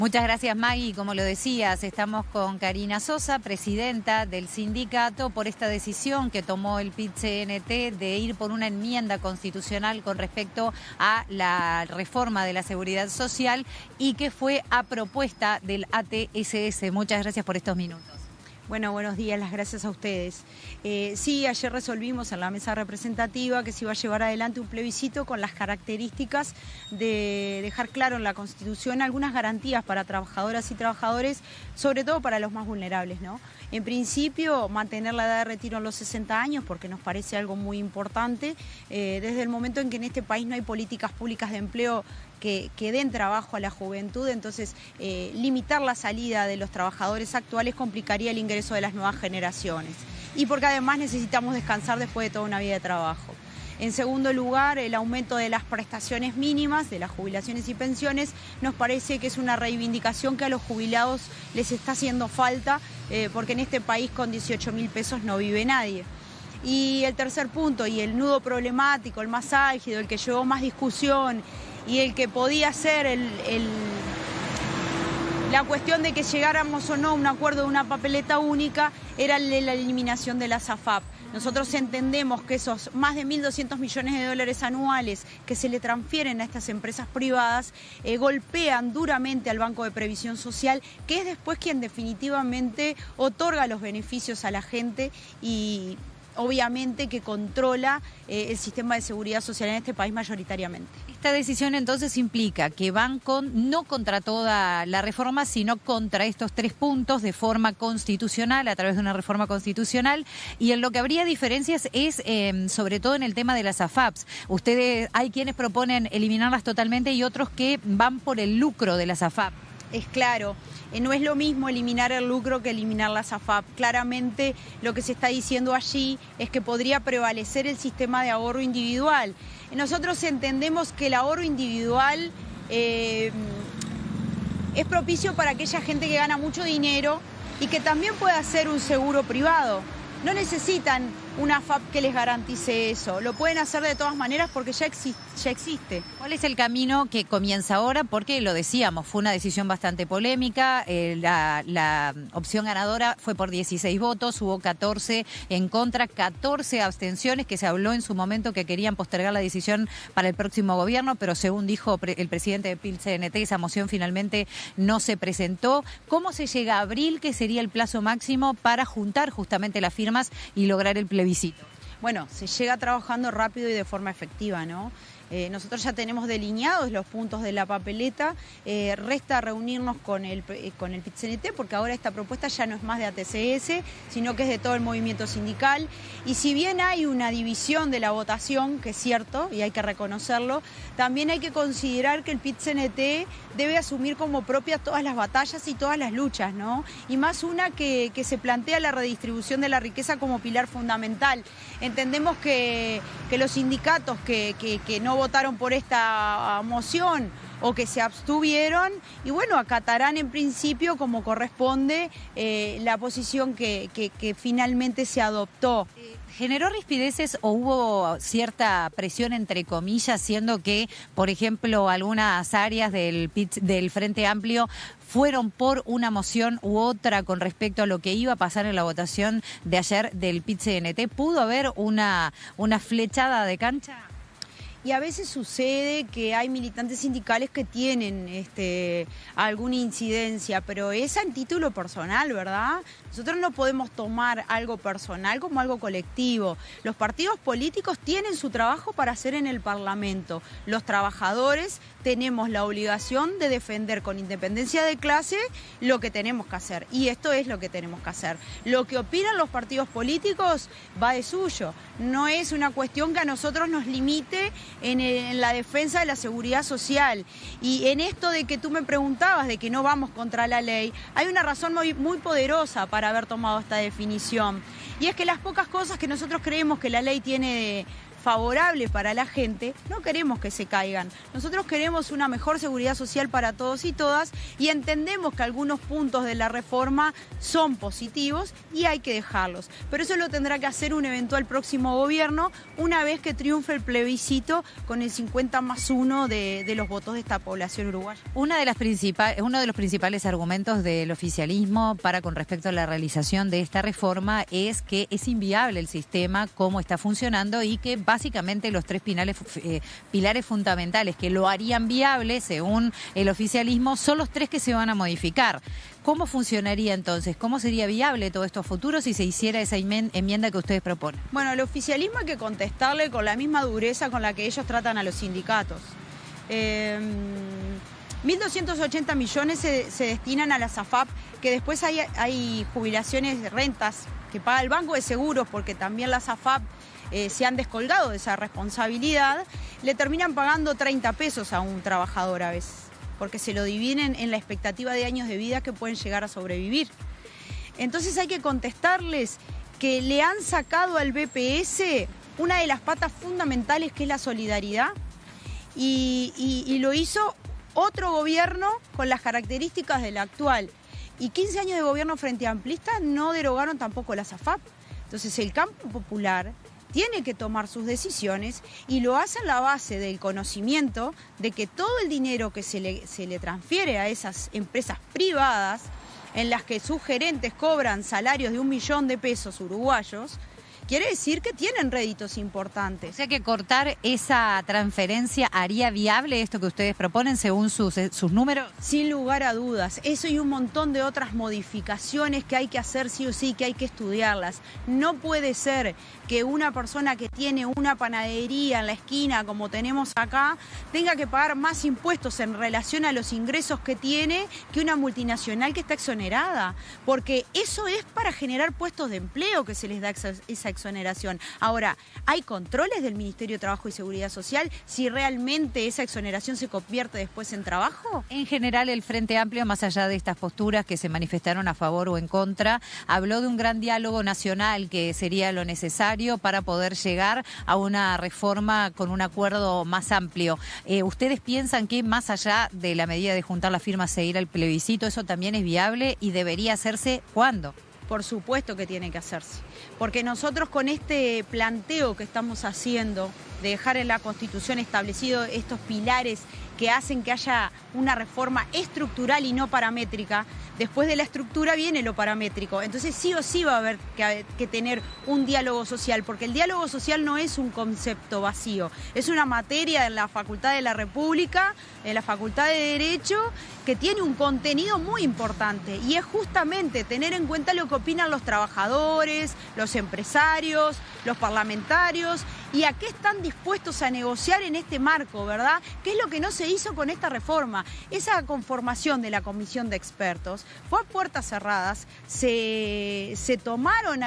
Muchas gracias, Maggie. Como lo decías, estamos con Karina Sosa, presidenta del sindicato, por esta decisión que tomó el PIT-CNT de ir por una enmienda constitucional con respecto a la reforma de la seguridad social y que fue a propuesta del ATSS. Muchas gracias por estos minutos. Bueno, buenos días, las gracias a ustedes. Sí, ayer resolvimos en la mesa representativa que se iba a llevar adelante un plebiscito con las características de dejar claro en la Constitución algunas garantías para trabajadoras y trabajadores, sobre todo para los más vulnerables, ¿no? En principio, mantener la edad de retiro en los 60 años, porque nos parece algo muy importante, desde el momento en que en este país no hay políticas públicas de empleo que den trabajo a la juventud, entonces limitar la salida de los trabajadores actuales complicaría el ingreso de las nuevas generaciones. Y porque además necesitamos descansar después de toda una vida de trabajo. En segundo lugar, el aumento de las prestaciones mínimas, de las jubilaciones y pensiones, nos parece que es una reivindicación que a los jubilados les está haciendo falta, porque en este país con 18.000 pesos no vive nadie. Y el tercer punto, y el nudo problemático, el más álgido, el que llevó más discusión, y el que podía ser la cuestión de que llegáramos o no a un acuerdo de una papeleta única, era la eliminación de las AFAP. Nosotros entendemos que esos más de 1.200 millones de dólares anuales que se le transfieren a estas empresas privadas golpean duramente al Banco de Previsión Social, que es después quien definitivamente otorga los beneficios a la gente y obviamente que controla el sistema de seguridad social en este país mayoritariamente. Esta decisión entonces implica que van no contra toda la reforma, sino contra estos 3 puntos de forma constitucional, a través de una reforma constitucional, y en lo que habría diferencias es sobre todo en el tema de las AFAPs. Hay quienes proponen eliminarlas totalmente y otros que van por el lucro de las AFAP. Es claro, no es lo mismo eliminar el lucro que eliminar las AFAP. Claramente lo que se está diciendo allí es que podría prevalecer el sistema de ahorro individual. Nosotros entendemos que el ahorro individual es propicio para aquella gente que gana mucho dinero y que también puede hacer un seguro privado. No necesitan una AFAP que les garantice eso. Lo pueden hacer de todas maneras porque ya existe. ¿Cuál es el camino que comienza ahora? Porque lo decíamos, fue una decisión bastante polémica. La opción ganadora fue por 16 votos, hubo 14 en contra, 14 abstenciones, que se habló en su momento que querían postergar la decisión para el próximo gobierno, pero según dijo el presidente de PIT-CNT, esa moción finalmente no se presentó. ¿Cómo se llega a abril, que sería el plazo máximo para juntar justamente las firmas y lograr el plebiscito? Bueno, se llega trabajando rápido y de forma efectiva, ¿no? Nosotros ya tenemos delineados los puntos de la papeleta, resta reunirnos con el PIT-CNT porque ahora esta propuesta ya no es más de ATSS, sino que es de todo el movimiento sindical. Y si bien hay una división de la votación, que es cierto y hay que reconocerlo, también hay que considerar que el PIT-CNT debe asumir como propia todas las batallas y todas las luchas, ¿no? Y más una que se plantea la redistribución de la riqueza como pilar fundamental. Entendemos que los sindicatos que no votaron por esta moción o que se abstuvieron, y bueno, acatarán en principio como corresponde la posición que finalmente se adoptó. ¿Generó rispideces o hubo cierta presión, entre comillas, siendo que, por ejemplo, algunas áreas del Frente Amplio fueron por una moción u otra con respecto a lo que iba a pasar en la votación de ayer del PIT-CNT? ¿Pudo haber una flechada de cancha? Y a veces sucede que hay militantes sindicales que tienen alguna incidencia, pero es a título personal, ¿verdad? Nosotros no podemos tomar algo personal como algo colectivo. Los partidos políticos tienen su trabajo para hacer en el Parlamento. Los trabajadores tenemos la obligación de defender con independencia de clase lo que tenemos que hacer. Y esto es lo que tenemos que hacer. Lo que opinan los partidos políticos va de suyo. No es una cuestión que a nosotros nos limite en la defensa de la seguridad social. Y en esto de que tú me preguntabas de que no vamos contra la ley, hay una razón muy poderosa para haber tomado esta definición. Y es que las pocas cosas que nosotros creemos que la ley tiene favorable para la gente, no queremos que se caigan. Nosotros queremos una mejor seguridad social para todos y todas y entendemos que algunos puntos de la reforma son positivos y hay que dejarlos. Pero eso lo tendrá que hacer un eventual próximo gobierno una vez que triunfe el plebiscito con el 50+1 de los votos de esta población uruguaya. Uno de los principales argumentos del oficialismo con respecto a la realización de esta reforma es que es inviable el sistema como está funcionando y que básicamente los tres pilares fundamentales que lo harían viable, según el oficialismo, son los tres que se van a modificar. ¿Cómo funcionaría entonces? ¿Cómo sería viable todo esto a futuro si se hiciera esa enmienda que ustedes proponen? Bueno, el oficialismo hay que contestarle con la misma dureza con la que ellos tratan a los sindicatos. 1.280 millones se destinan a la SAFAP, que después hay jubilaciones, rentas que paga el Banco de Seguros, porque también las AFAP se han descolgado de esa responsabilidad, le terminan pagando 30 pesos a un trabajador a veces, porque se lo dividen en la expectativa de años de vida que pueden llegar a sobrevivir. Entonces hay que contestarles que le han sacado al BPS una de las patas fundamentales, que es la solidaridad, y lo hizo otro gobierno con las características del actual. Y 15 años de gobierno frente amplista no derogaron tampoco la SAFAP. Entonces el campo popular tiene que tomar sus decisiones y lo hace en la base del conocimiento de que todo el dinero que se le transfiere a esas empresas privadas, en las que sus gerentes cobran salarios de 1 millón de pesos uruguayos, quiere decir que tienen réditos importantes. O sea que cortar esa transferencia haría viable esto que ustedes proponen según sus números. Sin lugar a dudas. Eso y un montón de otras modificaciones que hay que hacer sí o sí, que hay que estudiarlas. No puede ser que una persona que tiene una panadería en la esquina, como tenemos acá, tenga que pagar más impuestos en relación a los ingresos que tiene que una multinacional que está exonerada. Porque eso es para generar puestos de empleo que se les da esa exoneración. Ahora, ¿hay controles del Ministerio de Trabajo y Seguridad Social si realmente esa exoneración se convierte después en trabajo? En general, el Frente Amplio, más allá de estas posturas que se manifestaron a favor o en contra, habló de un gran diálogo nacional que sería lo necesario para poder llegar a una reforma con un acuerdo más amplio. ¿Ustedes piensan que más allá de la medida de juntar las firmas e ir al plebiscito, eso también es viable y debería hacerse cuándo? Por supuesto que tiene que hacerse, porque nosotros con este planteo que estamos haciendo de dejar en la Constitución establecidos estos pilares que hacen que haya una reforma estructural y no paramétrica, después de la estructura viene lo paramétrico. Entonces sí o sí va a haber que tener un diálogo social, porque el diálogo social no es un concepto vacío, es una materia en la Facultad de la República, en la Facultad de Derecho, que tiene un contenido muy importante y es justamente tener en cuenta lo que opinan los trabajadores, los empresarios, los parlamentarios y a qué están dispuestos a negociar en este marco, ¿verdad? ¿Qué es lo que no se hizo con esta reforma? Esa conformación de la comisión de expertos fue a puertas cerradas, se tomaron en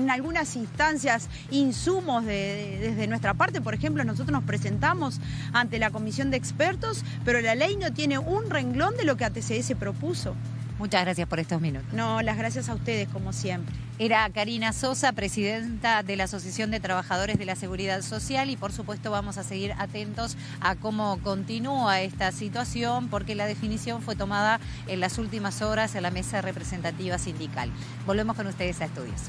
algunas instancias insumos desde nuestra parte. Por ejemplo, nosotros nos presentamos ante la comisión de expertos, pero la ley no tiene un renglón de lo que ATCS propuso. Muchas gracias por estos minutos. No, las gracias a ustedes, como siempre. Era Karina Sosa, presidenta de la Asociación de Trabajadores de la Seguridad Social, y por supuesto vamos a seguir atentos a cómo continúa esta situación, porque la definición fue tomada en las últimas horas en la mesa representativa sindical. Volvemos con ustedes a Estudios.